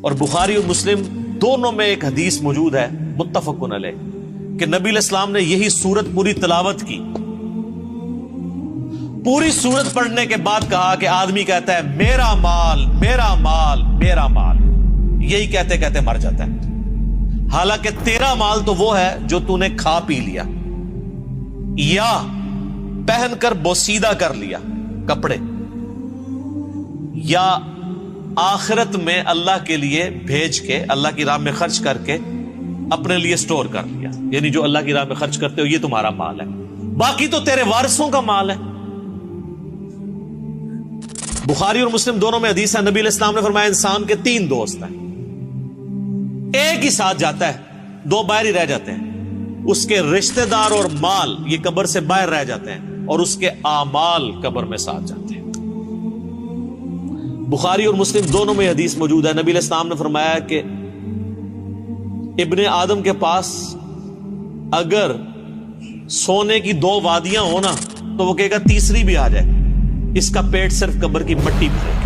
اور بخاری اور مسلم دونوں میں ایک حدیث موجود ہے متفقن علیہ کہ نبی علیہ السلام نے یہی سورت پوری تلاوت کی، پوری سورت پڑھنے کے بعد کہا کہ آدمی کہتا ہے میرا مال میرا مال میرا مال، یہی کہتے کہتے مر جاتا ہے، حالانکہ تیرا مال تو وہ ہے جو تو نے کھا پی لیا یا پہن کر بوسیدہ کر لیا کپڑے، یا آخرت میں اللہ کے لیے بھیج کے اللہ کی راہ میں خرچ کر کے اپنے لیے سٹور کر لیا، یعنی جو اللہ کی راہ میں خرچ کرتے ہو یہ تمہارا مال ہے، باقی تو تیرے وارثوں کا مال ہے۔ بخاری اور مسلم دونوں میں حدیث ہے، نبی علیہ السلام نے فرمایا انسان کے 3 دوست ہیں، ایک ہی ساتھ جاتا ہے، 2 باہر ہی رہ جاتے ہیں، اس کے رشتہ دار اور مال یہ قبر سے باہر رہ جاتے ہیں اور اس کے اعمال قبر میں ساتھ جاتے ہیں۔ بخاری اور مسلم دونوں میں حدیث موجود ہے، نبی علیہ السلام نے فرمایا کہ ابن آدم کے پاس اگر سونے کی 2 وادیاں ہو نا تو وہ کہے گا تیسری بھی آ جائے، اس کا پیٹ صرف قبر کی مٹی بھرے گا۔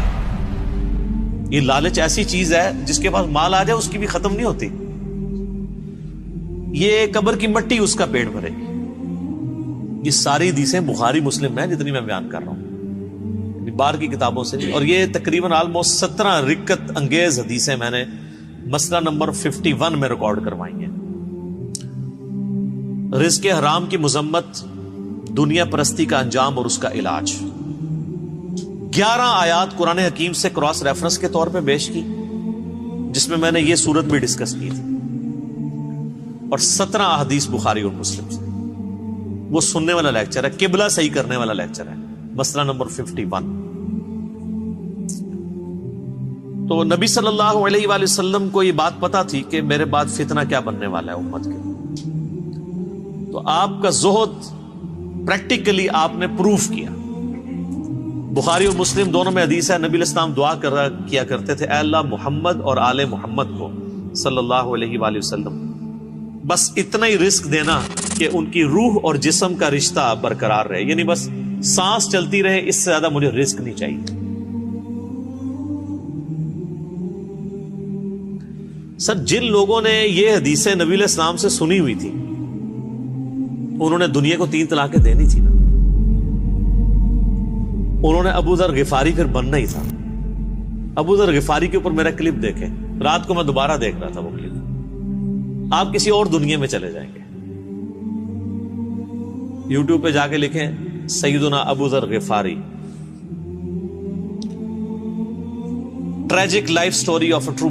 یہ لالچ ایسی چیز ہے جس کے پاس مال آ جائے اس کی بھی ختم نہیں ہوتی، یہ قبر کی مٹی اس کا پیٹ بھرے گی۔ یہ ساری حدیثیں بخاری مسلم میں جتنی میں بیان کر رہا ہوں، باہر کی کتابوں سے نہیں، اور یہ تقریباً آلموسٹ 17 رکت انگیز حدیثیں میں نے مسئلہ نمبر 51 میں ریکارڈ کروائی ہیں۔ رزق حرام کی مذمت، دنیا پرستی کا انجام اور اس کا علاج، 11 آیات قرآن حکیم سے کراس ریفرنس کے طور پہ پیش کی، جس میں میں نے یہ صورت بھی ڈسکس کی تھی، اور 17 احادیث بخاری اور مسلم سے۔ وہ سننے والا لیکچر ہے، قبلہ صحیح کرنے والا لیکچر ہے، مسئلہ نمبر 51۔ تو نبی صلی اللہ علیہ وآلہ وسلم کو یہ بات پتا تھی کہ میرے بعد فتنہ کیا بننے والا ہے امت کے، تو آپ کا زہد پریکٹیکلی آپ نے پروف کیا۔ بخاری اور مسلم دونوں میں حدیث ہے، نبی علیہ السلام دعا کیا کرتے تھے، اے اللہ محمد اور آل محمد کو صلی اللہ علیہ وآلہ وسلم بس اتنا ہی رزق دینا کہ ان کی روح اور جسم کا رشتہ برقرار رہے، یعنی بس سانس چلتی رہے، اس سے زیادہ مجھے رزق نہیں چاہیے۔ سر جن لوگوں نے یہ حدیثیں نبی علیہ السلام سے سنی ہوئی تھی انہوں نے دنیا کو 3 طلاقیں دینی تھی نا، انہوں نے ابو ذر غفاری پھر بننا ہی تھا۔ ابو ذر غفاری کے اوپر میرا کلپ دیکھیں، رات کو میں دوبارہ دیکھ رہا تھا وہ کلپ، آپ کسی اور دنیا میں چلے جائیں گے۔ یوٹیوب پہ جا کے لکھیں سیدنا Abu Zar Ghifari, tragic life story of a true